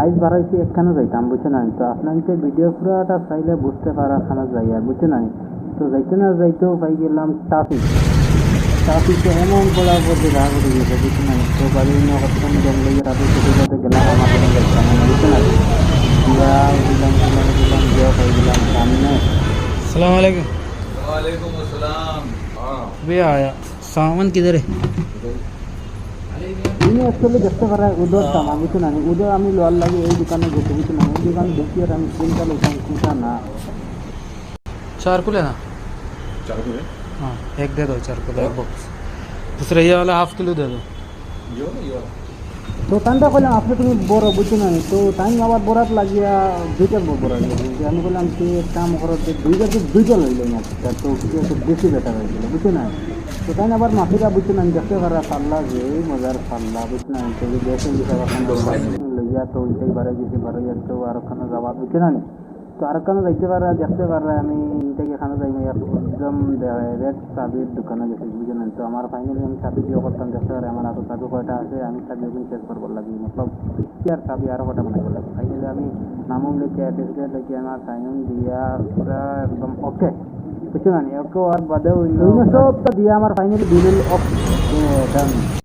আইজ বাড়াইছি একখানে যাইতাম বুঝছেন না, তো আপনার ভিডিও পুরাটা চাইলে বুঝতে পারা খানা যাই আর বুঝছেন না। তো যাইতে না যাইতেও পাই গেলাম ট্রাফিকে এমন পড়ার পথে রাগ উঠে গেছে বুঝছেন না। তো বাড়ি কতক্ষণ জল লেগে রাতে ছুটে যেতে গেলাম আমার কোনো যাইতাম না বুঝছেন না। দিলাম দেওয়া পাই গেলাম সামনে। अस्सलाम वालेकुम। वालेकुम अस्सलाम। हाँ भैया आया सामान किधर है? তিনি অ্যাকচুয়ালি দেখতে পারে উদর তামা বুঝছেন না। উদর আমি লোয়ার লাগে এই দোকানে গেছি বুঝছেন না। এই দোকানে দেখি আর আমি চিন্তা লইতাম চিন্তা না। चार को लेना। चार को है हाँ एक दे दो, चार को एक बॉक्स। दूसरा ये वाला हाफ किलो दे दो। यो ना यो তো তাইটা বললাম আপনি তুমি বড় বুঝছো না। তো তাই আবার বরাত লাগিয়া দুইটা বড় লাগিয়ে আমি বললাম তুই এক কাম করো দুইটা লইল না, তো কিছু একটু বেশি বেটার হয়েছিল বুঝছো না। তো তাই আবার মাফিরা বুঝছো না দেখতে পারা পাল্লা যে এই মজার পাল্লা বুঝছো না। তো গ্যাসের লইয়া তো ওইটাই বাড়াই গেছি বাড়াই তো আর ওখানে যাওয়া বুঝছো না। তো আর ওখানে যাইতে পারা দেখতে পারা আমি ইনটাকে এখানে যাই একদম রেড চাবির দোকানে গেছি বুঝছো না। তো আমার ফাইনালি আমি চাবি দিয়ে করতাম দেখতে পারে আমার আরো চাবি কয়টা আছে আমি চাবি ওখানে চেক করবার লাগি মতলব আর চাবি আরো কটা বানাইবার লাগে। ফাইনালি আমি নামুন লেখে অ্যাড্রেস লেখে আমার সাইন দিয়া পুরা একদম ওকে বুঝছো না। ওকে আর বাদেও সবটা দিয়ে আমার ফাইনালি বিল অফ ডান।